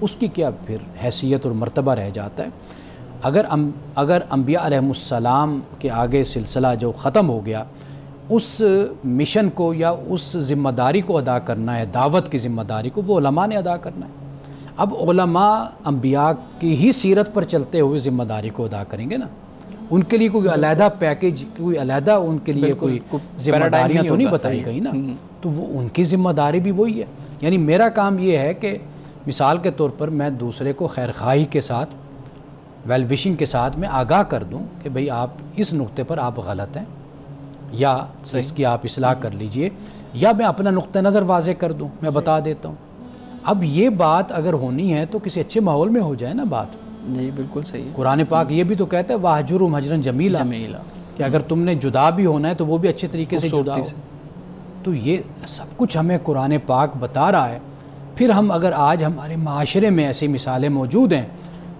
اس کی کیا پھر حیثیت اور مرتبہ رہ جاتا ہے؟ اگر انبیاء علیہم السلام کے آگے سلسلہ جو ختم ہو گیا، اس مشن کو یا اس ذمہ داری کو ادا کرنا ہے، دعوت کی ذمہ داری کو، وہ علماء نے ادا کرنا ہے۔ اب علماء انبیاء کی ہی سیرت پر چلتے ہوئے ذمہ داری کو ادا کریں گے نا، ان کے لیے کوئی علیحدہ پیکیج، کوئی علیحدہ ان کے لیے کوئی ذمہ داریاں تو نہیں بتائی گئی نا، تو وہ ان کی ذمہ داری بھی وہی ہے۔ یعنی میرا کام یہ ہے کہ مثال کے طور پر میں دوسرے کو خیرخواہی کے ساتھ، ویل وشنگ کے ساتھ میں آگاہ کر دوں کہ بھئی آپ اس نقطے پر آپ غلط ہیں، یا اس کی آپ اصلاح کر لیجئے، یا میں اپنا نقطہ نظر واضح کر دوں، میں بتا دیتا ہوں۔ اب یہ بات اگر ہونی ہے تو کسی اچھے ماحول میں ہو جائے نا بات۔ جی بالکل صحیح ہے۔ قرآن پاک یہ بھی تو کہتا ہے وَاہْجُرْهُمْ ہَجْرًا جَمِيلًا، کہ اگر تم نے جدا بھی ہونا ہے تو وہ بھی اچھے طریقے سے جدا ہو۔ تو یہ سب کچھ ہمیں قرآن پاک بتا رہا ہے۔ پھر ہم اگر آج ہمارے معاشرے میں ایسی مثالیں موجود ہیں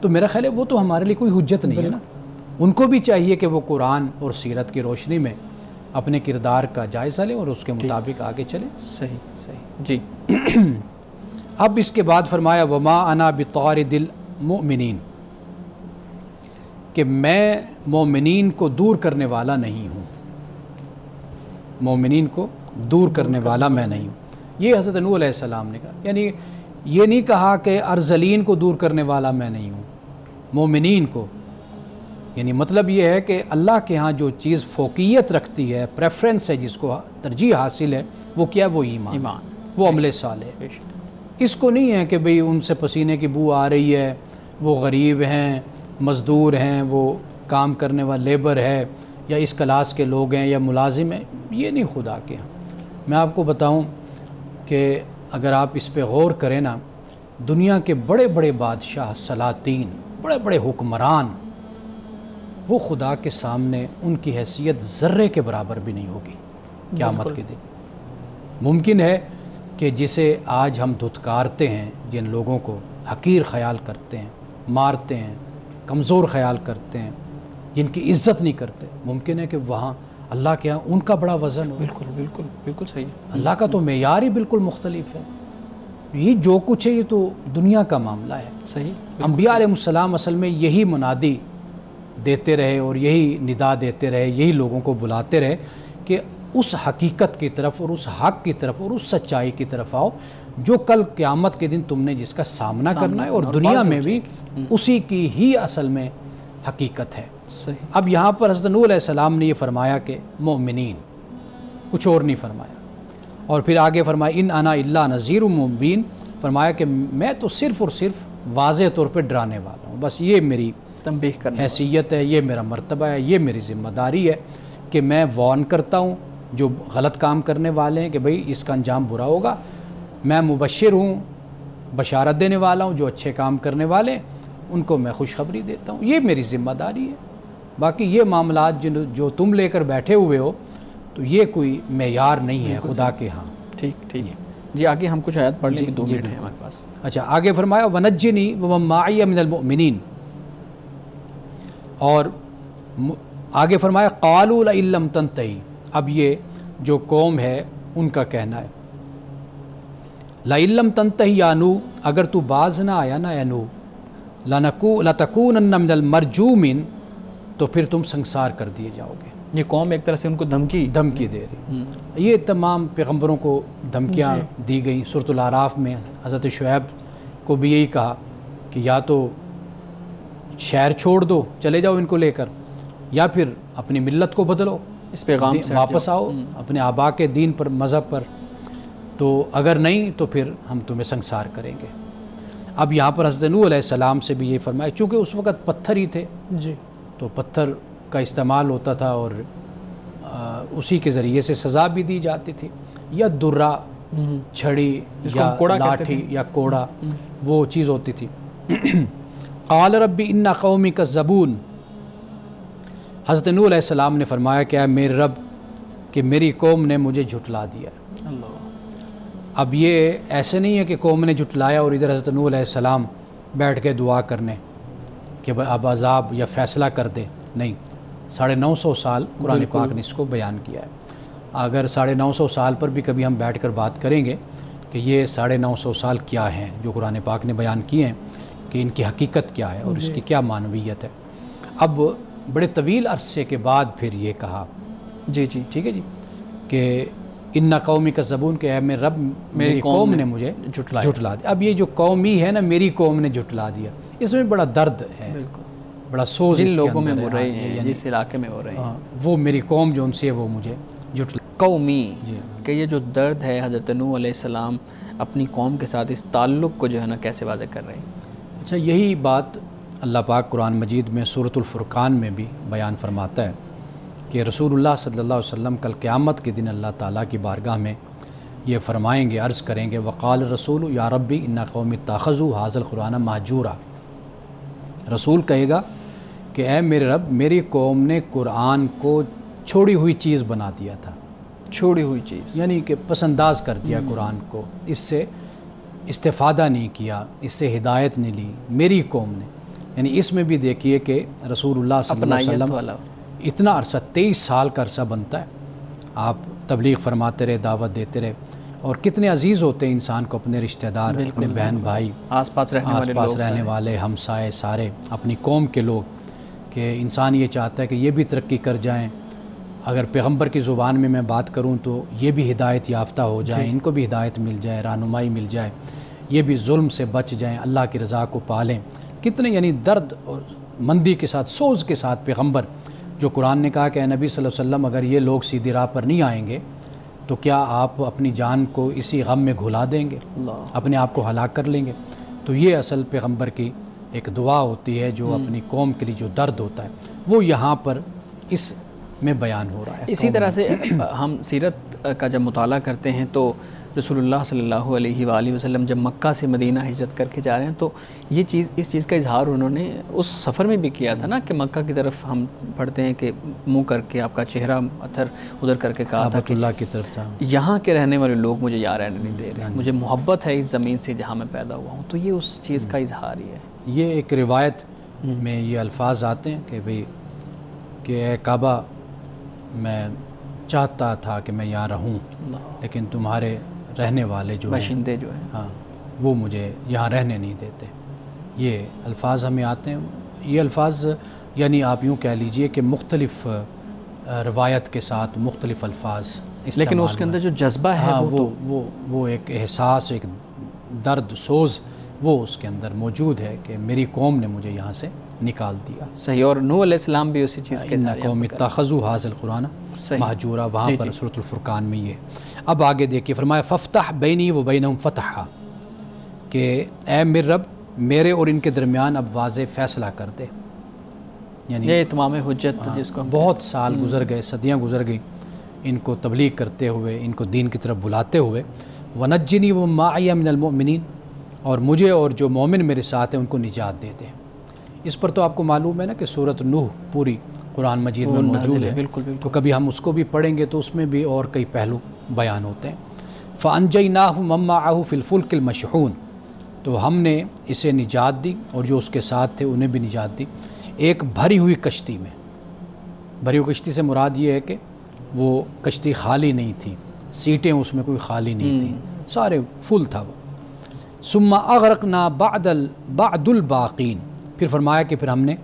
تو میرا خیال ہے وہ تو ہمارے لیے کوئی حجت نہیں ہے نا۔ ان کو بھی چاہیے کہ وہ قرآن اور سیرت کی روشنی میں اپنے کردار کا جائزہ لیں اور اس کے مطابق آگے چلیں۔ صحیح جی۔ اب اس کے بعد فرمایا وَمَا أَنَا بِطَارِدِ الْمُؤْمِنِينَ، کہ میں مومنین کو دور کرنے والا نہیں ہوں، مومنین کو دور کرنے والا میں نہیں ہوں۔ یہ حضرت نوح علیہ السلام نے کہا، یعنی یہ نہیں کہا کہ ارذلین کو دور کرنے والا میں نہیں ہوں، مومنین کو، یعنی مطلب یہ ہے کہ اللہ کے ہاں جو چیز فوقیت رکھتی ہے، پریفرنس ہے، جس کو ترجیح حاصل ہے، وہ کیا ہے؟ وہ ایمان، وہ عمل صالح۔ اس کو نہیں ہے کہ بھئی ان سے پسینے کی بو آ رہی ہے، وہ غریب ہیں، مزدور ہیں، وہ کام کرنے والا لیبر ہے، یا اس کلاس کے لوگ ہیں یا ملازم ہیں، یہ نہیں خدا کے ہاں۔ میں آپ کو بتاؤں کہ اگر آپ اس پہ غور کریں نا، دنیا کے بڑے بڑے بادشاہ، سلاطین، بڑے بڑے حکمران، وہ خدا کے سامنے ان کی حیثیت ذرے کے برابر بھی نہیں ہوگی قیامت کے دن۔ ممکن ہے کہ جسے آج ہم دھتکارتے ہیں، جن لوگوں کو حقیر خیال کرتے ہیں، مارتے ہیں، کمزور خیال کرتے ہیں، جن کی عزت نہیں کرتے، ممکن ہے کہ وہاں اللہ کے ہاں ان کا بڑا وزن ہو۔ بالکل صحیح ہے۔ اللہ کا تو معیار ہی بالکل مختلف ہے۔ یہ جو کچھ ہے یہ تو دنیا کا معاملہ ہے۔ صحیح۔ انبیاء علیہ السلام اصل میں یہی منادی دیتے رہے اور یہی ندا دیتے رہے، یہی لوگوں کو بلاتے رہے کہ اس حقیقت کی طرف اور اس حق کی طرف اور اس سچائی کی طرف آؤ جو کل قیامت کے دن تم نے جس کا سامنا کرنا ہے، اور دنیا میں بھی اسی کی ہی اصل میں حقیقت ہے۔ اب یہاں پر حضرت نوح علیہ السلام نے یہ فرمایا کہ مومنین، کچھ اور نہیں فرمایا، اور پھر آگے فرمایا ان انا الا نذیر مبین، فرمایا کہ میں تو صرف اور صرف واضح طور پہ ڈرانے والا ہوں، بس یہ میری تنبیہ کرنے حیثیت ہے، یہ میرا مرتبہ ہے، یہ میری ذمہ داری ہے کہ میں وارن کرتا ہوں جو غلط کام کرنے والے ہیں کہ بھئی اس کا انجام برا ہوگا، میں مبشر ہوں، بشارت دینے والا ہوں، جو اچھے کام کرنے والے ہیں ان کو میں خوشخبری دیتا ہوں، یہ میری ذمہ داری ہے۔ باقی یہ معاملات جو تم لے کر بیٹھے ہوئے ہو تو یہ کوئی معیار نہیں ہے خدا کے ہاں۔ ٹھیک جی، آگے ہم کچھ آیات پڑھ لیں کہ 2 منٹ ہیں ہمارے پاس۔ اچھا، آگے فرمایا وَنَجِّنِي وَمَن مَّعِيَ مِنَ الْمُؤْمِنِينَ، اور آگے فرمایا قَالُوا لَئِن لَّمْ تَنْتَهِ، اب یہ جو قوم ہے ان کا کہنا ہے لَئِن لَّمْ تَنْتَهِ یا نوح، اگر تو باز نہ آیا نا اے نوح، لَتَكُونَنَّ مِنَ الْمَرْجُومِينَ، تو پھر تم سنسار کر دیے جاؤ گے۔ یہ قوم ایک طرح سے ان کو دھمکی دے رہی، یہ تمام پیغمبروں کو دھمکیاں دی گئیں۔ سورۃ الاعراف میں حضرت شعیب کو بھی یہی کہا کہ یا تو شہر چھوڑ دو، چلے جاؤ ان کو لے کر، یا پھر اپنی ملت کو بدلو، اس پیغام سے واپس آؤ اپنے آبا کے دین پر، مذہب پر، تو اگر نہیں تو پھر ہم تمہیں سنسار کریں گے۔ اب یہاں پر حضرت نوح علیہ السلام سے بھی یہ فرمایا، چونکہ اس وقت پتھر ہی تھے جی، تو پتھر کا استعمال ہوتا تھا اور اسی کے ذریعے سے سزا بھی دی جاتی تھی، یا درہ، چھڑی یا لاٹھی یا کوڑا، وہ چیز ہوتی تھی۔ قال ربی ان قومی کذبون، حضرت نوح علیہ السلام نے فرمایا کہ اے میرے رب کہ میری قوم نے مجھے جھٹلا دیا۔ اب یہ ایسے نہیں ہے کہ قوم نے جھٹلایا اور ادھر حضرت نوح علیہ السلام بیٹھ کے دعا کرنے کہ اب عذاب یا فیصلہ کر دے، نہیں، 950 سال قرآن پاک نے اس کو بیان کیا ہے۔ اگر 950 سال پر بھی کبھی ہم بیٹھ کر بات کریں گے کہ یہ 950 سال کیا ہیں جو قرآن پاک نے بیان کیے ہیں کہ ان کی حقیقت کیا ہے اور اس کی کیا معنویت ہے۔ اب بڑے طویل عرصے کے بعد پھر یہ کہا جی جی ٹھیک ہے جی کہ ان قومی کا زبون کہ اے میرے رب میری قوم نے مجھے جھٹلا دیا۔ اب یہ جو قومی ہے نا میری قوم نے جھٹلا دیا، اس میں بڑا درد ہے، بڑا سوز جن لوگوں میں ہو رہے ہیں جس علاقے میں ہو رہے ہیں، وہ میری قوم جو ان سے وہ مجھے جھٹلا قومی جی کہ یہ جو درد ہے حضرت نوح علیہ السلام اپنی قوم کے ساتھ اس تعلق کو جو ہے نا کیسے واضح کر رہے ہیں؟ اچھا یہی بات اللہ پاک قرآن مجید میں سورۃ الفرقان میں بھی بیان فرماتا ہے کہ رسول اللہ صلی اللہ علیہ وسلم کل قیامت کے دن اللہ تعالیٰ کی بارگاہ میں یہ فرمائیں گے، عرض کریں گے وقال رسول یا ربی ان قومی اتخذوا ھذا القرآن مہجورا۔ رسول کہے گا کہ اے میرے رب میری قوم نے قرآن کو چھوڑی ہوئی چیز بنا دیا تھا، چھوڑی ہوئی چیز یعنی کہ پس انداز کر دیا قرآن کو، اس سے استفادہ نہیں کیا، اس سے ہدایت نہیں لی میری قوم نے۔ یعنی اس میں بھی دیکھیے کہ رسول اللہ صلی اللہ علیہ وسلم اتنا عرصہ 23 سال کا عرصہ بنتا ہے، آپ تبلیغ فرماتے رہے، دعوت دیتے رہے، اور کتنے عزیز ہوتے ہیں انسان کو اپنے رشتہ دار، اپنے بہن بھائی، آس پاس رہنے والے ہمسائے سارے، اپنی قوم کے لوگ، کہ انسان یہ چاہتا ہے کہ یہ بھی ترقی کر جائیں۔ اگر پیغمبر کی زبان میں بات کروں تو یہ بھی ہدایت یافتہ ہو جائیں، ان کو بھی ہدایت مل جائے، رہنمائی مل جائے، یہ بھی ظلم سے بچ جائیں، اللہ کی رضا کو پالیں۔ کتنے یعنی درد اور مندی کے ساتھ، سوز کے ساتھ پیغمبر جو قرآن نے کہا کہ اے نبی صلی اللہ علیہ وسلم اگر یہ لوگ سیدھی راہ پر نہیں آئیں گے تو کیا آپ اپنی جان کو اسی غم میں گھلا دیں گے، اپنے آپ کو ہلاک کر لیں گے؟ تو یہ اصل پیغمبر کی ایک دعا ہوتی ہے جو اپنی قوم کے لیے جو درد ہوتا ہے وہ یہاں پر اس میں بیان ہو رہا ہے۔ اسی طرح سے ہم سیرت کا جب مطالعہ کرتے ہیں تو رسول اللہ صلی اللہ علیہ وآلہ وسلم جب مکہ سے مدینہ ہجرت کر کے جا رہے ہیں تو اس چیز کا اظہار انہوں نے اس سفر میں بھی کیا تھا نا کہ مکہ کی طرف ہم پڑھتے ہیں کہ منہ کر کے آپ کا چہرہ ادھر کر کے کہا تھا کہ اللہ کی طرف تھا، یہاں کے رہنے والے لوگ مجھے یہاں رہنے نہیں دے رہے، مجھے محبت ہے اس زمین سے جہاں میں پیدا ہوا ہوں۔ تو یہ اس چیز کا اظہار ہی ہے۔ یہ ایک روایت میں یہ الفاظ آتے ہیں کہ بھئی کہ اے کعبہ میں چاہتا تھا کہ میں یہاں رہوں لیکن تمہارے رہنے والے جو باشندے جو ہیں ہاں وہ مجھے یہاں رہنے نہیں دیتے۔ یہ الفاظ ہمیں آتے ہیں، یہ الفاظ یعنی آپ یوں کہہ لیجئے کہ مختلف روایت کے ساتھ مختلف الفاظ، لیکن اس کے اندر جو جذبہ ہے وہ ایک احساس، ایک درد، سوز وہ اس کے اندر موجود ہے کہ میری قوم نے مجھے یہاں سے نکال دیا۔ صحیح، اور نوح علیہ السلام بھی اسی چیز کے ان قوم اتخذوا ھذا القرآن مہجورا، وہاں پر سورۃ الفرقان میں یہ۔ اب آگے دیکھیے فرمایا ففتح بینی و بینہم فتحا، کہ اے میرے رب میرے اور ان کے درمیان اب واضح فیصلہ کر دے۔ یعنی یہ اتمام حجت جس کو بہت سال گزر گئے، صدیاں گزر گئی ان کو تبلیغ کرتے ہوئے، ان کو دین کی طرف بلاتے ہوئے۔ ونجنی ومن معی من المؤمنین، اور مجھے اور جو مومن میرے ساتھ ہیں ان کو نجات دے دے۔ اس پر تو آپ کو معلوم ہے نا کہ سورۃ نوح پوری قرآن مجید میں موجود ہے، تو کبھی ہم اس کو بھی پڑھیں گے تو اس میں بھی اور کئی پہلو بیان ہوتے ہیں۔ فَأَنْجَيْنَاهُ مَن مَّعَهُ فِي الْفُلْكِ الْمَشْحُونِ، تو ہم نے اسے نجات دی اور جو اس کے ساتھ تھے انہیں بھی نجات دی، ایک بھری ہوئی کشتی میں۔ بھری ہوئی کشتی سے مراد یہ ہے کہ وہ کشتی خالی نہیں تھی، سیٹیں اس میں کوئی خالی نہیں تھیں، سارے فل تھا وہ۔ ثُمَّ أَغْرَقْنَا بَعْدُ الْبَاقِينَ، پھر فرمایا کہ پھر ہم نے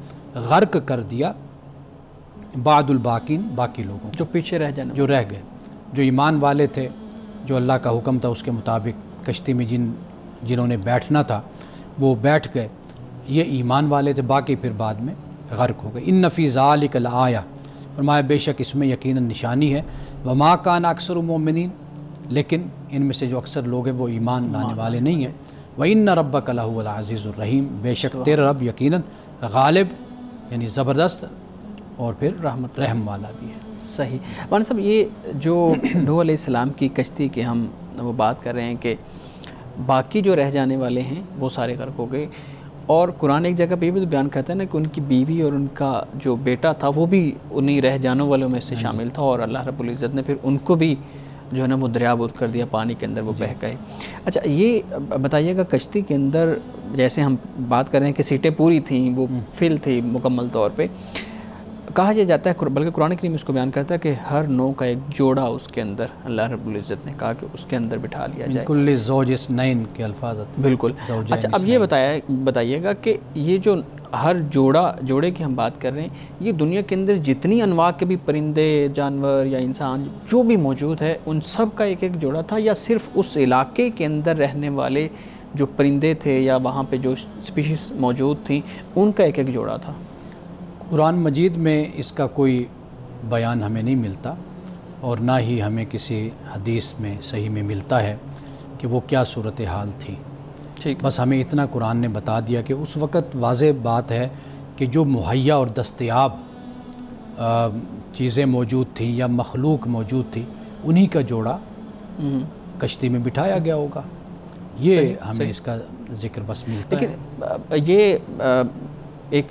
غرق کر دیا بعد الباقین، باقی لوگوں جو پیچھے رہ جانا، جو رہ گئے، جو ایمان والے تھے، جو اللہ کا حکم تھا اس کے مطابق کشتی میں جنہوں نے بیٹھنا تھا وہ بیٹھ گئے، یہ ایمان والے تھے، باقی پھر بعد میں غرق ہو گئے۔ ان فی ذالک لآیہ، فرمایا بے شک اس میں یقیناً نشانی ہے۔ وما کان اکثر مومنین، لیکن ان میں سے جو اکثر لوگ ہیں وہ ایمان لانے والے نہیں ہیں۔ وَإِنَّ رَبَّكَ لَهُوَ الْعَزِيزُ الرَّحِيمُ، بے شک تیرا رب یقیناً غالب یعنی زبردست اور پھر رحم والا بھی ہے۔ صحیح مولانا صاحب، یہ جو نوح علیہ السلام کی کشتی کی ہم وہ بات کر رہے ہیں کہ باقی جو رہ جانے والے ہیں وہ سارے غرق ہو گئے، اور قرآن ایک جگہ پہ یہ بھی تو بیان کرتا ہے نا کہ ان کی بیوی اور ان کا جو بیٹا تھا وہ بھی انہی رہ جانے والوں میں سے شامل تھا، اور اللہ رب العزت نے پھر ان کو بھی جو ہے نا وہ دریابود کر دیا، پانی کے اندر وہ بہہ گئے۔ اچھا یہ بتائیے گا کشتی کے اندر جیسے ہم بات کر رہے ہیں کہ سیٹیں پوری تھیں، وہ فل تھی مکمل طور پہ، کہا یہ جاتا ہے، بلکہ قرآن کریم اس کو بیان کرتا ہے کہ ہر نوع کا ایک جوڑا اس کے اندر اللہ رب العزت نے کہا کہ اس کے اندر بٹھا لیا جائے. کل زوج اثنین کے الفاظ. بالکل. اچھا اب یہ بتائیے گا کہ یہ جو ہر جوڑے کی ہم بات کر رہے ہیں، یہ دنیا کے اندر جتنی انواع کے بھی پرندے جانور یا انسان جو بھی موجود ہے ان سب کا ایک جوڑا تھا، یا صرف اس علاقے کے اندر رہنے والے جو پرندے تھے یا وہاں پہ جو اسپیشیز موجود تھیں ان کا ایک جوڑا تھا؟ قرآن مجید میں اس کا کوئی بیان ہمیں نہیں ملتا، اور نہ ہی ہمیں کسی حدیث میں صحیح میں ملتا ہے کہ وہ کیا صورتحال تھی. بس ہمیں اتنا قرآن نے بتا دیا کہ اس وقت واضح بات ہے کہ جو مہیا اور دستیاب چیزیں موجود تھیں یا مخلوق موجود تھی انہی کا جوڑا کشتی میں بٹھایا گیا ہوگا. یہ ہمیں اس کا ذکر بس ملتا ہے.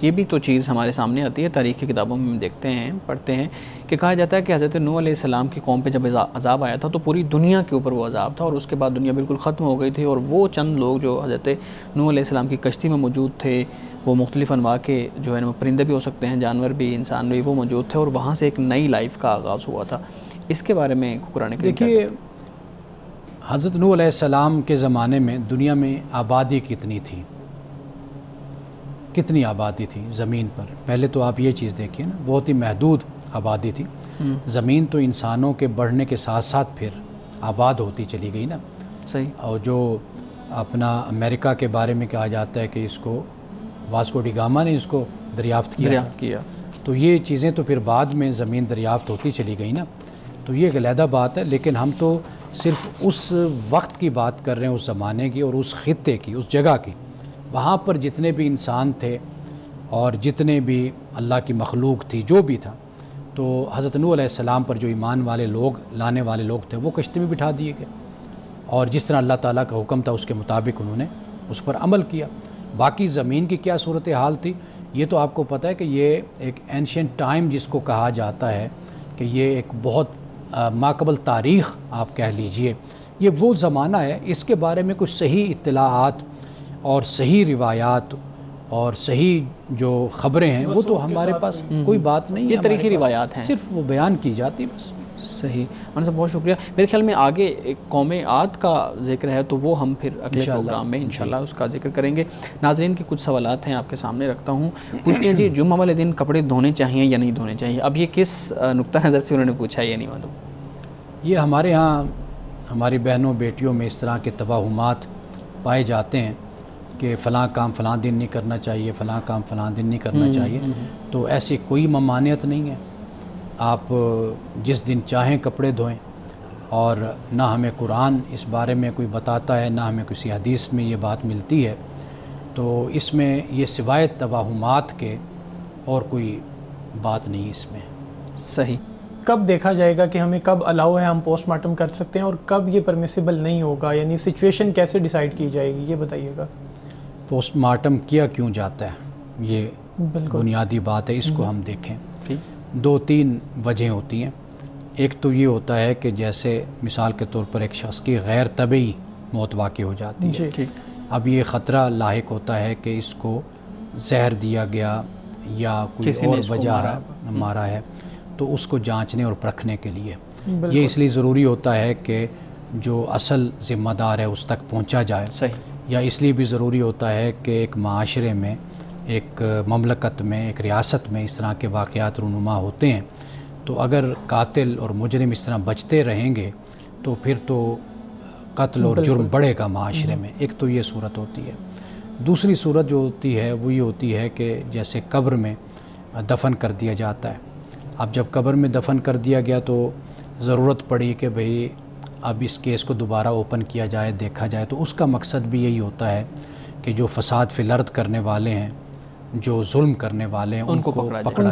یہ بھی تو چیز ہمارے سامنے آتی ہے، تاریخ کی کتابوں میں ہم دیکھتے ہیں پڑھتے ہیں کہ کہا جاتا ہے کہ حضرت نوح علیہ السلام کی قوم پہ جب عذاب آیا تھا تو پوری دنیا کے اوپر وہ عذاب تھا، اور اس کے بعد دنیا بالکل ختم ہو گئی تھی، اور وہ چند لوگ جو حضرت نوح علیہ السلام کی کشتی میں موجود تھے، وہ مختلف انواع کے جو ہے پرندے بھی ہو سکتے ہیں، جانور بھی، انسان بھی، وہ موجود تھے، اور وہاں سے ایک نئی لائف کا آغاز ہوا تھا. اس کے بارے میں قرآن کریم دیکھیے، حضرت نوح علیہ السلام کے زمانے میں دنیا میں آبادی کتنی تھی، کتنی آبادی تھی زمین پر. پہلے تو آپ یہ چیز دیکھیے نا، بہت ہی محدود آبادی تھی. زمین تو انسانوں کے بڑھنے کے ساتھ ساتھ پھر آباد ہوتی چلی گئی نا. صحیح. اور جو اپنا امریکہ کے بارے میں کہا جاتا ہے کہ اس کو واسکو ڈی گاما نے اس کو دریافت کیا، تو یہ چیزیں تو پھر بعد میں زمین دریافت ہوتی چلی گئی نا. تو یہ ایک علیحدہ بات ہے، لیکن ہم تو صرف اس وقت کی بات کر رہے ہیں، اس زمانے کی اور اس خطے کی، اس جگہ کی. وہاں پر جتنے بھی انسان تھے اور جتنے بھی اللہ کی مخلوق تھی، جو بھی تھا، تو حضرت نوح علیہ السلام پر جو ایمان والے لوگ، لانے والے لوگ تھے، وہ کشتی میں بٹھا دیے گئے، اور جس طرح اللہ تعالیٰ کا حکم تھا اس کے مطابق انہوں نے اس پر عمل کیا. باقی زمین کی کیا صورتحال تھی یہ تو آپ کو پتہ ہے کہ یہ ایک اینشینٹ ٹائم جس کو کہا جاتا ہے کہ یہ ایک بہت ماقبل تاریخ آپ کہہ لیجئے، یہ وہ زمانہ ہے. اس کے بارے میں کچھ صحیح اطلاعات اور صحیح روایات اور صحیح جو خبریں ہیں وہ تو ہمارے پاس کوئی بات نہیں ہے. یہ تاریخی روایات ہیں، صرف وہ بیان کی جاتی بس. صحیح. مولانا صاحب بہت شکریہ. میرے خیال میں آگے ایک قوم عاد کا ذکر ہے تو وہ ہم پھر اگلے پروگرام میں انشاءاللہ اس کا ذکر کریں گے. ناظرین کے کچھ سوالات ہیں آپ کے سامنے رکھتا ہوں. پوچھتے ہیں جی، جمعہ والے دن کپڑے دھونے چاہیے یا نہیں دھونے چاہیے؟ اب یہ کس نقطہ نظر سے انہوں نے پوچھا ہے یہ نہیں معلوم. یہ ہمارے ہاں ہماری بہنوں بیٹیوں میں اس طرح کے توہمات پائے جاتے ہیں کہ فلاں کام فلاں دن نہیں کرنا چاہیے، فلاں کام فلاں دن نہیں کرنا چاہیے. تو ایسی کوئی ممانعت نہیں ہے. آپ جس دن چاہیں کپڑے دھوئیں، اور نہ ہمیں قرآن اس بارے میں کوئی بتاتا ہے، نہ ہمیں کسی حدیث میں یہ بات ملتی ہے. تو اس میں یہ سوائے توہمات کے اور کوئی بات نہیں اس میں. صحیح. کب دیکھا جائے گا کہ ہمیں کب الاؤ ہے ہم پوسٹ مارٹم کر سکتے ہیں اور کب یہ پرمیسیبل نہیں ہوگا، یعنی سچویشن کیسے ڈیسائیڈ کی جائے گی یہ بتائیے گا. پوسٹ مارٹم کیا کیوں جاتا ہے، یہ بنیادی بات ہے. اس کو ہم دیکھیں، 2-3 وجہیں ہوتی ہیں. ایک تو یہ ہوتا ہے کہ جیسے مثال کے طور پر ایک شخص کی غیر طبعی موت واقع ہو جاتی ہے. اب یہ خطرہ لاحق ہوتا ہے کہ اس کو زہر دیا گیا یا کوئی اور وجہ مارا ہے، تو اس کو جانچنے اور پرکھنے کے لیے یہ اس لیے ضروری ہوتا ہے کہ جو اصل ذمہ دار ہے اس تک پہنچا جائے. صحیح. یا اس لیے بھی ضروری ہوتا ہے کہ ایک معاشرے میں، ایک مملکت میں، ایک ریاست میں اس طرح کے واقعات رونما ہوتے ہیں، تو اگر قاتل اور مجرم اس طرح بچتے رہیں گے تو پھر تو قتل اور جرم بڑھے گا معاشرے میں. ایک تو یہ صورت ہوتی ہے. دوسری صورت جو ہوتی ہے وہ یہ ہوتی ہے کہ جیسے قبر میں دفن کر دیا جاتا ہے. اب جب قبر میں دفن کر دیا گیا تو ضرورت پڑی کہ بھئی اب اس کیس کو دوبارہ اوپن کیا جائے، دیکھا جائے. تو اس کا مقصد بھی یہی ہوتا ہے کہ جو فساد فی الارض کرنے والے ہیں، جو ظلم کرنے والے ہیں، ان کو پکڑا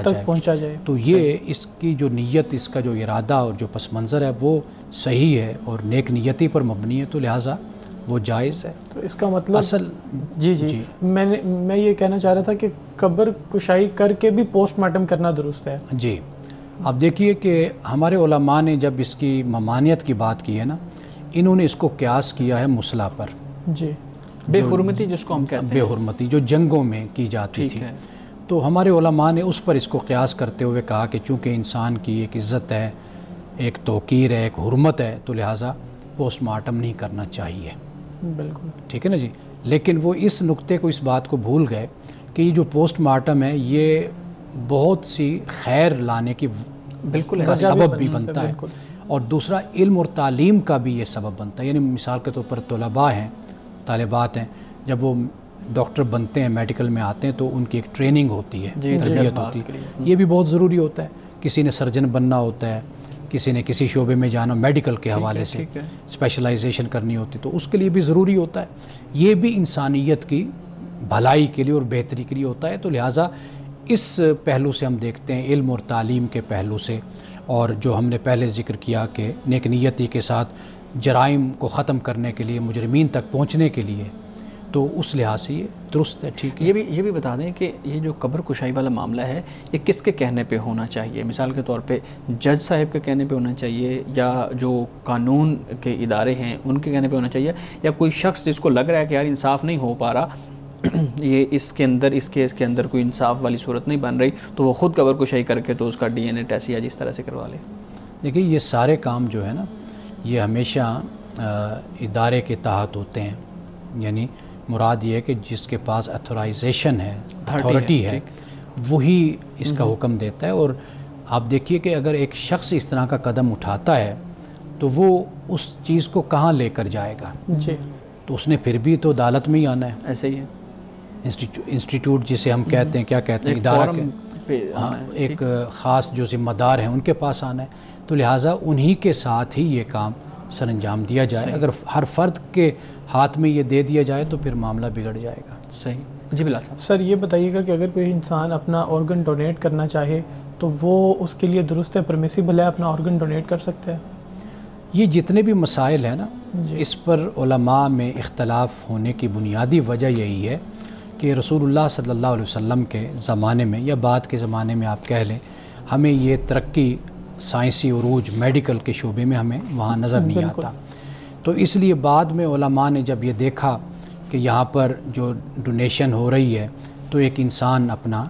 جائے. تو یہ اس کی جو نیت، اس کا جو ارادہ اور جو پس منظر ہے وہ صحیح ہے اور نیک نیتی پر مبنی ہے، تو لہٰذا وہ جائز ہے. تو اس کا مطلب اصل جی میں یہ کہنا چاہ رہا تھا کہ قبر کشائی کر کے بھی پوسٹ مارٹم کرنا درست ہے. جی. اب دیکھیے کہ ہمارے علماء نے جب اس کی ممانعت کی بات کی ہے نا، انہوں نے اس کو قیاس کیا ہے مسلح پر. جی. بے حرمتی جس کو ہم کہتے ہیں، بے حرمتی جو جنگوں میں کی جاتی تھی. تو ہمارے علماء نے اس پر اس کو قیاس کرتے ہوئے کہا کہ چونکہ انسان کی ایک عزت ہے، ایک توقیر ہے، ایک حرمت ہے، تو لہٰذا پوسٹ مارٹم نہیں کرنا چاہیے. بالکل ٹھیک ہے نا جی. لیکن وہ اس نقطے کو، اس بات کو بھول گئے کہ یہ جو پوسٹ مارٹم ہے یہ بہت سی خیر لانے کی بالکل کا سبب بھی بنتا بنتا ہے، بالکل. اور دوسرا علم اور تعلیم کا بھی یہ سبب بنتا ہے. یعنی مثال کے طور پر طلباء ہیں، طالبات ہیں، جب وہ ڈاکٹر بنتے ہیں، میڈیکل میں آتے ہیں، تو ان کی ایک ٹریننگ ہوتی ہے، تربیت ہوتی ہے. یہ بھی بہت ضروری ہوتا ہے. کسی نے سرجن بننا ہوتا ہے، کسی نے کسی شعبے میں جانا میڈیکل کے حوالے سے اسپیشلائزیشن کرنی ہوتی، تو اس کے لیے بھی ضروری ہوتا ہے. یہ بھی انسانیت کی بھلائی کے لیے اور بہتری کے لیے ہوتا ہے. تو لہٰذا اس پہلو سے ہم دیکھتے ہیں، علم اور تعلیم کے پہلو سے، اور جو ہم نے پہلے ذکر کیا کہ نیک نیتی کے ساتھ جرائم کو ختم کرنے کے لیے، مجرمین تک پہنچنے کے لیے، تو اس لحاظ سے یہ درست ہے. ٹھیک ہے. یہ بھی بتا دیں کہ یہ جو قبر کشائی والا معاملہ ہے یہ کس کے کہنے پہ ہونا چاہیے؟ مثال کے طور پہ جج صاحب کے کہنے پہ ہونا چاہیے، یا جو قانون کے ادارے ہیں ان کے کہنے پہ ہونا چاہیے، یا کوئی شخص جس کو لگ رہا ہے کہ یار انصاف نہیں ہو پا رہا، یہ اس کے اندر، اس کیس کے اندر کوئی انصاف والی صورت نہیں بن رہی، تو وہ خود قبر کشائی کر کے تو اس کا ڈی این اے ٹیسٹ یا جس طرح سے کروا لے؟ دیکھیے یہ سارے کام جو ہے نا، یہ ہمیشہ ادارے کے تحت ہوتے ہیں. یعنی مراد یہ ہے کہ جس کے پاس اتھورائزیشن ہے، اتھارٹی ہے، وہی اس کا حکم دیتا ہے. اور آپ دیکھیے کہ اگر ایک شخص اس طرح کا قدم اٹھاتا ہے تو وہ اس چیز کو کہاں لے کر جائے گا؟ جی تو اس نے پھر بھی تو عدالت میں ہی آنا ہے. ایسے ہی ہے. انسٹیٹیوٹ جسے ہم کہتے ہیں، کیا کہتے ہیں، ادارہ ایک خاص جو ذمہ دار ہیں ان کے پاس آنا ہے. تو لہٰذا انہی کے ساتھ ہی یہ کام سر انجام دیا جائے. اگر ہر فرد کے ہاتھ میں یہ دے دیا جائے تو پھر معاملہ بگڑ جائے گا. صحیح. جی بلال صاحب. سر یہ بتائیے گا کہ اگر کوئی انسان اپنا آرگن ڈونیٹ کرنا چاہے تو وہ اس کے لیے درست ہے، پرمیسیبل ہے، اپنا آرگن ڈونیٹ کر سکتا ہے؟ یہ جتنے بھی مسائل ہیں نا، اس پر علماء میں اختلاف ہونے کی بنیادی وجہ یہی ہے کہ رسول اللہ صلی اللہ علیہ وسلم کے زمانے میں یا بعد کے زمانے میں آپ کہہ لیں، ہمیں یہ ترقی، سائنسی عروج، میڈیکل کے شعبے میں ہمیں وہاں نظر نہیں آتا. تو اس لیے بعد میں علماء نے جب یہ دیکھا کہ یہاں پر جو ڈونیشن ہو رہی ہے تو ایک انسان اپنا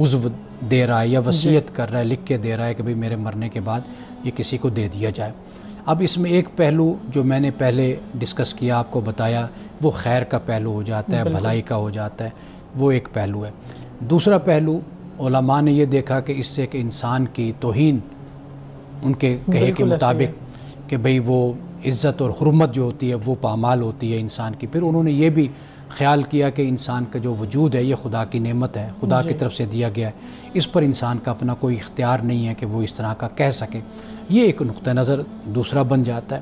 عضو دے رہا ہے یا وصیت کر رہا ہے، لکھ کے دے رہا ہے کہ بھئی میرے مرنے کے بعد یہ کسی کو دے دیا جائے. اب اس میں ایک پہلو جو میں نے پہلے ڈسکس کیا، آپ کو بتایا، وہ خیر کا پہلو ہو جاتا ہے، بھلائی کا ہو جاتا ہے، وہ ایک پہلو ہے. دوسرا پہلو علماء نے یہ دیکھا کہ اس سے کہ انسان کی توہین، ان کے کہے کے مطابق کہ بھئی وہ عزت اور حرمت جو ہوتی ہے وہ پامال ہوتی ہے انسان کی. پھر انہوں نے یہ بھی خیال کیا کہ انسان کا جو وجود ہے یہ خدا کی نعمت ہے، خدا کی طرف سے دیا گیا ہے، اس پر انسان کا اپنا کوئی اختیار نہیں ہے کہ وہ اس طرح کا کہہ سکے. یہ ایک نقطہ نظر دوسرا بن جاتا ہے.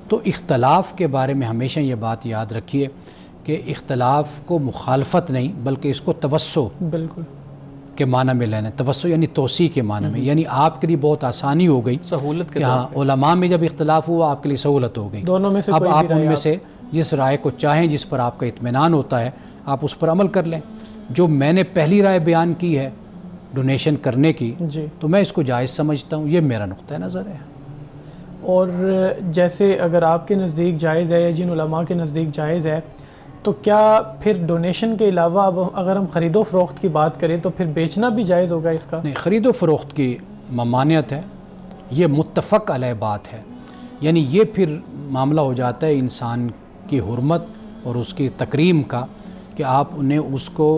تو اختلاف کے بارے میں ہمیشہ یہ بات یاد رکھیے کہ اختلاف کو مخالفت نہیں بلکہ اس کو توسع بالکل کے معنی میں لینا. توسع یعنی توسیع کے معنی میں، یعنی آپ کے لیے بہت آسانی ہو گئی، سہولت کے. ہاں، علماء میں جب اختلاف ہوا آپ کے لیے سہولت ہو گئی. دونوں میں سے اب کوئی آپ بھی ان رائے میں سے جس رائے کو چاہیں، جس پر آپ کا اطمینان ہوتا ہے، آپ اس پر عمل کر لیں. جو میں نے پہلی رائے بیان کی ہے ڈونیشن کرنے کی، جی، تو میں اس کو جائز سمجھتا ہوں. یہ میرا نقطہ نظر ہے. اور جیسے اگر آپ کے نزدیک جائز ہے یا جن علماء کے نزدیک جائز ہے، تو کیا پھر ڈونیشن کے علاوہ اب اگر ہم خرید و فروخت کی بات کریں تو پھر بیچنا بھی جائز ہوگا اس کا؟ نہیں، خرید و فروخت کی ممانعت ہے، یہ متفق علیہ بات ہے. یعنی یہ پھر معاملہ ہو جاتا ہے انسان کی حرمت اور اس کی تکریم کا کہ آپ نے اس کو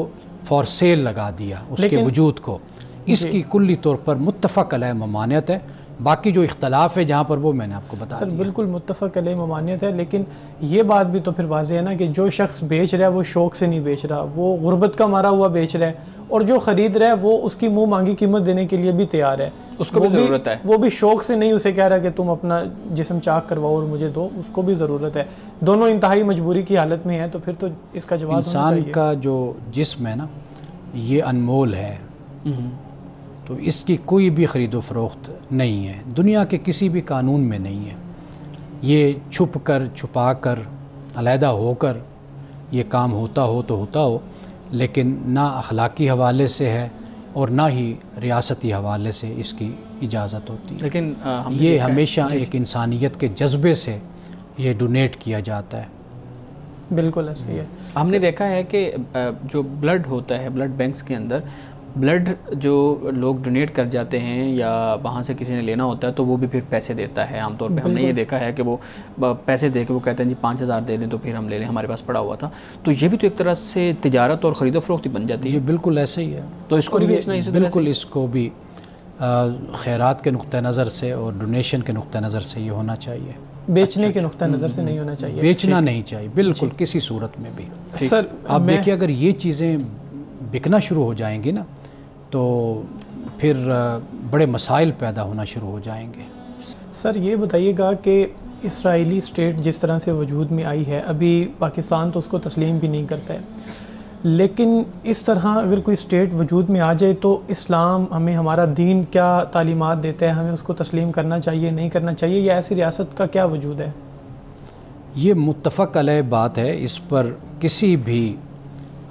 فار سیل لگا دیا، اس کے وجود کو. اس کی کلی طور پر متفق علیہ ممانعت ہے. باقی جو اختلاف ہے جہاں پر وہ میں نے آپ کو بتا دیا. سر بالکل متفق علیہ ممانعت ہے، لیکن یہ بات بھی تو پھر واضح ہے نا کہ جو شخص بیچ رہا ہے وہ شوق سے نہیں بیچ رہا، وہ غربت کا مارا ہوا بیچ رہا ہے، اور جو خرید رہا ہے وہ اس کی منہ مانگی قیمت دینے کے لیے بھی تیار ہے. اس کو بھی ضرورت ہے، وہ بھی شوق سے نہیں اسے کہہ رہا کہ تم اپنا جسم چاک کرواؤ اور مجھے دو، اس کو بھی ضرورت ہے. دونوں انتہائی مجبوری کی حالت میں ہیں، تو پھر تو اس کا جواب انسان کا جو جسم ہے نا یہ انمول ہے، تو اس کی کوئی بھی خرید و فروخت نہیں ہے، دنیا کے کسی بھی قانون میں نہیں ہے. یہ چھپ کر، چھپا کر، علیحدہ ہو کر یہ کام ہوتا ہو تو ہوتا ہو، لیکن نہ اخلاقی حوالے سے ہے اور نہ ہی ریاستی حوالے سے اس کی اجازت ہوتی ہے. لیکن یہ ہمیشہ ایک انسانیت کے جذبے سے یہ ڈونیٹ کیا جاتا ہے. بالکل ایسا ہی ہے. ہم نے دیکھا ہے کہ جو بلڈ ہوتا ہے بلڈ بینکس کے اندر بلڈ جو لوگ ڈونیٹ کر جاتے ہیں یا وہاں سے کسی نے لینا ہوتا ہے تو وہ بھی پھر پیسے دیتا ہے. عام طور پہ ہم نے یہ دیکھا ہے کہ وہ پیسے دے کے وہ کہتے ہیں جی 5,000 دے دیں تو پھر ہم لے لیں, ہمارے پاس پڑا ہوا تھا. تو یہ بھی تو ایک طرح سے تجارت اور خرید و فروخت بن جاتی ہے. جی بالکل ایسے ہی ہے. تو اس کو بھی بیچنا اسی طرح بالکل اس کو بھی خیرات کے نقطہ نظر سے اور ڈونیشن کے نقطہ نظر سے یہ ہونا چاہیے. بیچنے کے نقطہ نظر سے نہیں ہونا چاہیے, بیچنا نہیں چاہیے بالکل کسی صورت میں بھی. سر آپ دیکھیں اگر یہ چیزیں بکنا شروع ہو جائیں گی نا تو پھر بڑے مسائل پیدا ہونا شروع ہو جائیں گے. سر یہ بتائیے گا کہ اسرائیلی اسٹیٹ جس طرح سے وجود میں آئی ہے, ابھی پاکستان تو اس کو تسلیم بھی نہیں کرتا ہے, لیکن اس طرح اگر کوئی اسٹیٹ وجود میں آ جائے تو اسلام ہمیں, ہمارا دین کیا تعلیمات دیتا ہے, ہمیں اس کو تسلیم کرنا چاہیے نہیں کرنا چاہیے, یا ایسی ریاست کا کیا وجود ہے؟ یہ متفق علیہ بات ہے. اس پر کسی بھی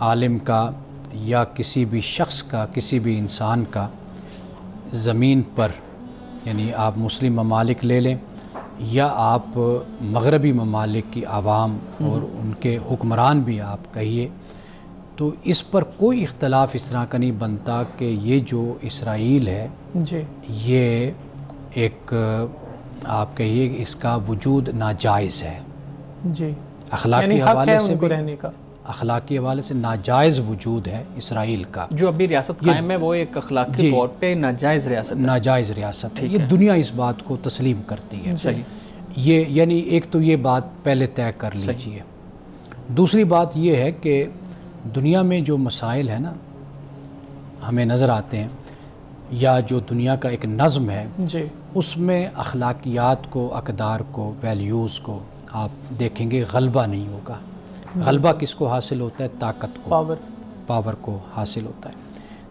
عالم کا یا کسی بھی شخص کا, کسی بھی انسان کا زمین پر, یعنی آپ مسلم ممالک لے لیں یا آپ مغربی ممالک کی عوام اور ان کے حکمران بھی آپ کہیے, تو اس پر کوئی اختلاف اس طرح کا نہیں بنتا کہ یہ جو اسرائیل ہے جی یہ ایک آپ کہیے اس کا وجود ناجائز ہے. جی اخلاقی حوالے سے بھی, رہنے کا اخلاقی حوالے سے ناجائز وجود ہے اسرائیل کا. جو ابھی ریاست قائم ہے وہ ایک اخلاقی طور پہ ناجائز ریاست ہے. ناجائز ریاست ہے. یہ دنیا اس بات کو تسلیم کرتی ہے. صحیح. یہ یعنی ایک تو یہ بات پہلے طے کر لیجیے. دوسری بات یہ ہے کہ دنیا میں جو مسائل ہیں نا ہمیں نظر آتے ہیں, یا جو دنیا کا ایک نظم ہے جی, اس میں اخلاقیات کو, اقدار کو, ویلیوز کو آپ دیکھیں گے غلبہ نہیں ہوگا. غلبہ کس کو حاصل ہوتا ہے؟ طاقت کو, پاور کو حاصل ہوتا ہے.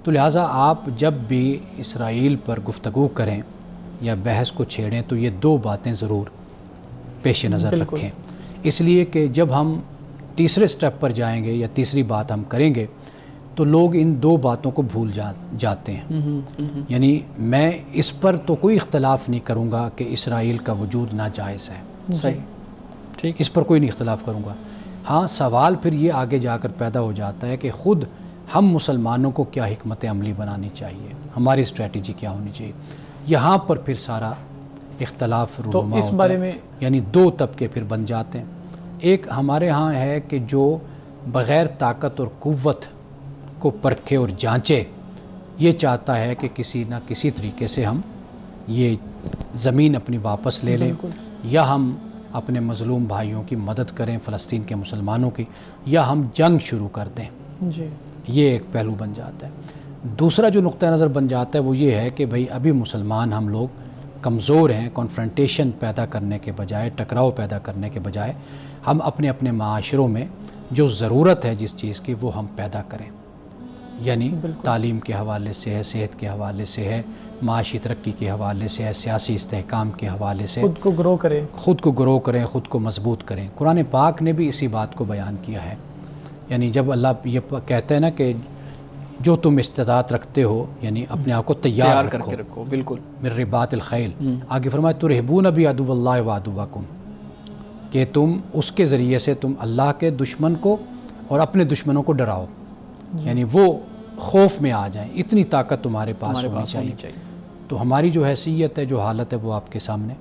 تو لہٰذا آپ جب بھی اسرائیل پر گفتگو کریں یا بحث کو چھیڑیں تو یہ دو باتیں ضرور پیش نظر رکھیں, اس لیے کہ جب ہم تیسرے سٹیپ پر جائیں گے یا تیسری بات ہم کریں گے تو لوگ ان دو باتوں کو بھول جاتے ہیں. یعنی میں اس پر تو کوئی اختلاف نہیں کروں گا کہ اسرائیل کا وجود ناجائز ہے. صحیح, ٹھیک, اس پر کوئی نہیں اختلاف کروں گا. ہاں سوال پھر یہ آگے جا کر پیدا ہو جاتا ہے کہ خود ہم مسلمانوں کو کیا حکمت عملی بنانی چاہیے, ہماری اسٹریٹجی کیا ہونی چاہیے. یہاں پر پھر سارا اختلاف رونما ہوتا ہے. بارے میں یعنی دو طبقے پھر بن جاتے ہیں. ایک ہمارے ہاں ہے کہ جو بغیر طاقت اور قوت کو پرکھے اور جانچے, یہ چاہتا ہے کہ کسی نہ کسی طریقے سے ہم یہ زمین اپنی واپس لے لیں, یا ہم اپنے مظلوم بھائیوں کی مدد کریں, فلسطین کے مسلمانوں کی, یا ہم جنگ شروع کر دیں. جی, یہ ایک پہلو بن جاتا ہے. دوسرا جو نقطہ نظر بن جاتا ہے وہ یہ ہے کہ بھئی ابھی مسلمان ہم لوگ کمزور ہیں. کانفرنٹیشن پیدا کرنے کے بجائے, ٹکراؤ پیدا کرنے کے بجائے, ہم اپنے اپنے معاشروں میں جو ضرورت ہے جس چیز کی وہ ہم پیدا کریں. یعنی تعلیم کے حوالے سے ہے, صحت کے حوالے سے ہے, معاشی ترقی کے حوالے سے ہے, سیاسی استحکام کے حوالے سے خود کو گرو کریں, خود کو مضبوط کریں. قرآن پاک نے بھی اسی بات کو بیان کیا ہے. یعنی جب اللہ یہ کہتا ہے نا کہ جو تم استطاعت رکھتے ہو, یعنی اپنے آپ کو تیار کر کے رکھو. بالکل, من رباط الخیل. آگے فرمایا ترہبون بعدو اللہ وعدوکم, کہ تم اس کے ذریعے سے تم اللہ کے دشمن کو اور اپنے دشمنوں کو ڈراؤ. یعنی وہ خوف میں آ جائیں, اتنی طاقت تمہارے پاس ہونی چاہیے. تو ہماری جو حیثیت ہے, جو حالت ہے, وہ آپ کے سامنے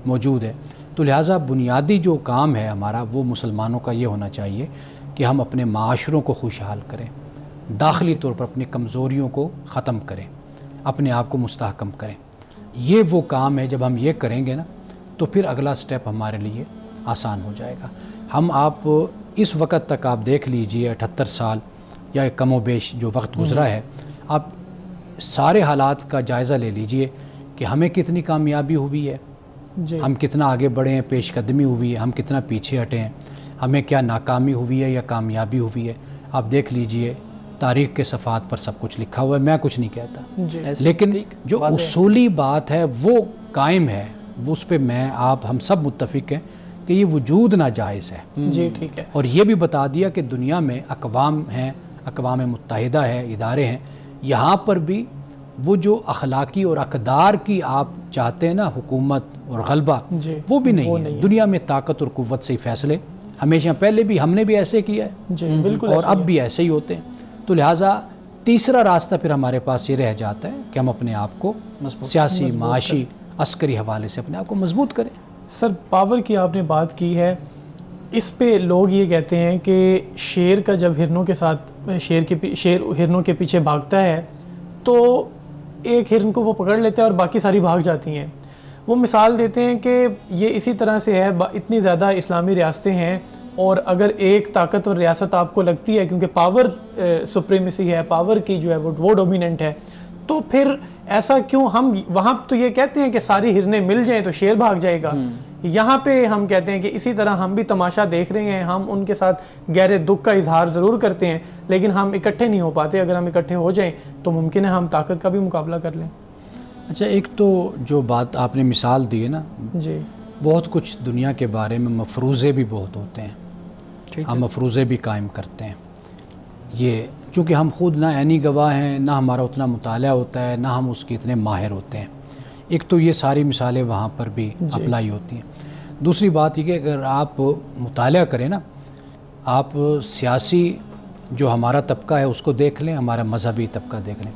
موجود ہے. تو لہٰذا بنیادی جو کام ہے ہمارا وہ مسلمانوں کا یہ ہونا چاہیے کہ ہم اپنے معاشروں کو خوشحال کریں, داخلی طور پر اپنی کمزوریوں کو ختم کریں, اپنے آپ کو مستحکم کریں. یہ وہ کام ہے, جب ہم یہ کریں گے نا تو پھر اگلا سٹیپ ہمارے لیے آسان ہو جائے گا. ہم آپ اس وقت تک آپ دیکھ لیجئے 78 سال یا کم و بیش جو وقت گزرا ہے, آپ سارے حالات کا جائزہ لے لیجئے کہ ہمیں کتنی کامیابی ہوئی ہے, ہم کتنا آگے بڑھے ہیں, پیش قدمی ہوئی ہے, ہم کتنا پیچھے ہٹے ہیں, ہمیں کیا ناکامی ہوئی ہے یا کامیابی ہوئی ہے. آپ دیکھ لیجئے تاریخ کے صفحات پر سب کچھ لکھا ہوا ہے, میں کچھ نہیں کہتا, لیکن جو اصولی بات ہے وہ قائم ہے, اس پہ میں آپ ہم سب متفق ہیں کہ یہ وجود ناجائز ہے. جی ٹھیک ہے. اور یہ بھی بتا دیا کہ دنیا میں اقوام ہیں, اقوام متحدہ ہے, ادارے ہیں, یہاں پر بھی وہ جو اخلاقی اور اقدار کی آپ چاہتے ہیں نا حکومت اور غلبہ, وہ بھی نہیں ہے. دنیا میں طاقت اور قوت سے ہی فیصلے ہمیشہ, پہلے بھی ہم نے بھی ایسے کیا ہے, بالکل, اور اب بھی ایسے ہی ہوتے ہیں. تو لہٰذا تیسرا راستہ پھر ہمارے پاس یہ رہ جاتا ہے کہ ہم اپنے آپ کو سیاسی، معاشی، عسکری حوالے سے اپنے آپ کو مضبوط کریں۔ سر پاور کی آپ نے بات کی ہے، اس پہ لوگ یہ کہتے ہیں کہ شیر کا جب ہرنوں کے ساتھ شیر ہرنوں کے پیچھے بھاگتا ہے تو ایک ہرن کو وہ پکڑ لیتا ہے اور باقی ساری بھاگ جاتی ہیں۔ وہ مثال دیتے ہیں کہ یہ اسی طرح سے ہے، اتنی زیادہ اسلامی ریاستیں ہیں اور اگر ایک طاقتور ریاست آپ کو لگتی ہے کیونکہ پاور سپریمیسی ہے، پاور کی جو ہے وہ ڈومیننٹ ہے، تو پھر ایسا کیوں؟ ہم وہاں تو یہ کہتے ہیں کہ ساری ہرنیں مل جائیں تو شیر بھاگ جائے گا، یہاں پہ ہم کہتے ہیں کہ اسی طرح ہم بھی تماشا دیکھ رہے ہیں، ہم ان کے ساتھ گہرے دکھ کا اظہار ضرور کرتے ہیں لیکن ہم اکٹھے نہیں ہو پاتے۔ اگر ہم اکٹھے ہو جائیں تو ممکن ہے ہم طاقت کا بھی مقابلہ کر لیں۔ اچھا، ایک تو جو بات آپ نے مثال دی ہے نا، جی، بہت کچھ دنیا کے بارے میں مفروضے بھی بہت ہوتے ہیں، ہم مفروضے بھی قائم کرتے ہیں۔ یہ چونکہ ہم خود نہ عینی گواہ ہیں، نہ ہمارا اتنا مطالعہ ہوتا ہے، نہ ہم اس کے اتنے ماہر ہوتے ہیں، ایک تو یہ ساری مثالیں وہاں پر بھی اپلائی ہوتی ہیں۔ دوسری بات یہ کہ اگر آپ مطالعہ کریں نا، آپ سیاسی جو ہمارا طبقہ ہے اس کو دیکھ لیں، ہمارا مذہبی طبقہ دیکھ لیں،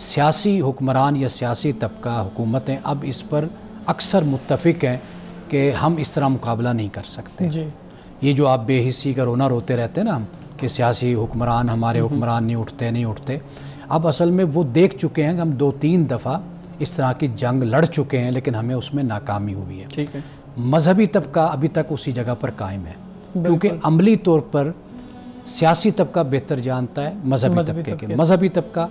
سیاسی حکمران یا سیاسی طبقہ، حکومتیں اب اس پر اکثر متفق ہیں کہ ہم اس طرح مقابلہ نہیں کر سکتے۔ جی، یہ جو آپ بے حسی کا رونا روتے رہتے ہیں نا ہم کہ سیاسی حکمران، ہمارے حکمران نہیں اٹھتے، اب اصل میں وہ دیکھ چکے ہیں کہ ہم 2-3 دفعہ اس طرح کی جنگ لڑ چکے ہیں لیکن ہمیں اس میں ناکامی ہوئی ہے۔ ٹھیک ہے، مذہبی طبقہ ابھی تک اسی جگہ پر قائم ہے کیونکہ عملی طور پر سیاسی طبقہ بہتر جانتا ہے مذہبی طبقے کے۔ مذہبی طبقہ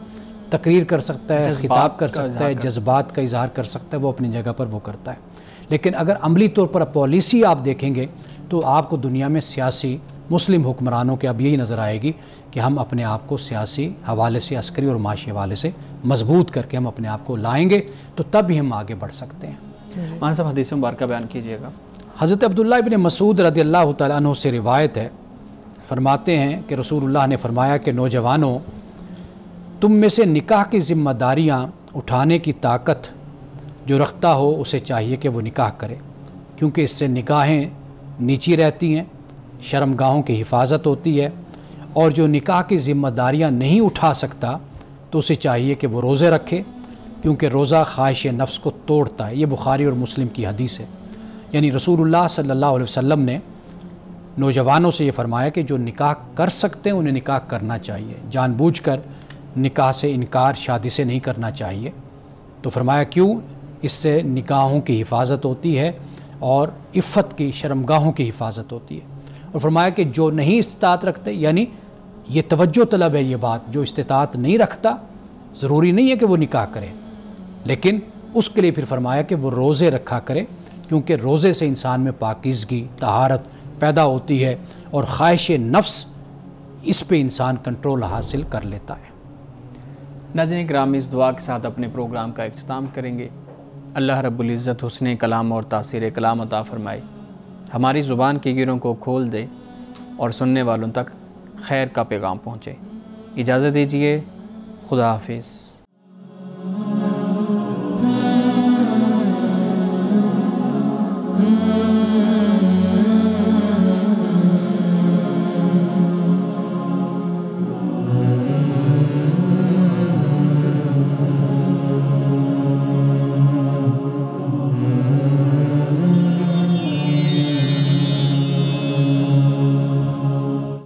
تقریر کر سکتا ہے، خطاب کر سکتا ہے، جذبات کا اظہار کر سکتا ہے، وہ اپنی جگہ پر وہ کرتا ہے، لیکن اگر عملی طور پر پالیسی آپ دیکھیں گے تو آپ کو دنیا میں سیاسی مسلم حکمرانوں کے اب یہی نظر آئے گی کہ ہم اپنے آپ کو سیاسی حوالے سے، عسکری اور معاشی حوالے سے مضبوط کر کے ہم اپنے آپ کو لائیں گے تو تب ہی ہم آگے بڑھ سکتے ہیں۔ مولانا صاحب حدیث مبارکہ بیان کیجیے گا۔ حضرت عبداللہ ابن مسعود رضی اللہ تعالیٰ عنہ سے روایت ہے، فرماتے ہیں کہ رسول اللہ نے فرمایا کہ نوجوانوں، تم میں سے نکاح کی ذمہ داریاں اٹھانے کی طاقت جو رکھتا ہو اسے چاہیے کہ وہ نکاح کرے، کیونکہ اس سے نگاہیں نیچی رہتی ہیں، شرمگاہوں کی حفاظت ہوتی ہے، اور جو نکاح کی ذمہ داریاں نہیں اٹھا سکتا تو اسے چاہیے کہ وہ روزے رکھے، کیونکہ روزہ خواہش نفس کو توڑتا ہے۔ یہ بخاری اور مسلم کی حدیث ہے، یعنی رسول اللہ صلی اللہ علیہ وسلم نے نوجوانوں سے یہ فرمایا کہ جو نکاح کر سکتے ہیں انہیں نکاح کرنا چاہیے، جان بوجھ کر نکاح سے انکار، شادی سے نہیں کرنا چاہیے۔ تو فرمایا کیوں؟ اس سے نکاحوں کی حفاظت ہوتی ہے اور عفت کی، شرمگاہوں کی حفاظت ہوتی ہے۔ اور فرمایا کہ جو نہیں استطاعت رکھتے، یعنی یہ توجہ طلب ہے یہ بات، جو استطاعت نہیں رکھتا ضروری نہیں ہے کہ وہ نکاح کرے، لیکن اس کے لیے پھر فرمایا کہ وہ روزے رکھا کرے، کیونکہ روزے سے انسان میں پاکیزگی، طہارت پیدا ہوتی ہے اور خواہش نفس اس پہ انسان کنٹرول حاصل کر لیتا ہے۔ ناظرین کرام، اس دعا کے ساتھ اپنے پروگرام کا اختتام کریں گے۔ اللہ رب العزت حسن کلام اور تاثیر کلام عطا فرمائے، ہماری زبان کی گروں کو کھول دے اور سننے والوں تک خیر کا پیغام پہنچے۔ اجازت دیجیے، خدا حافظ۔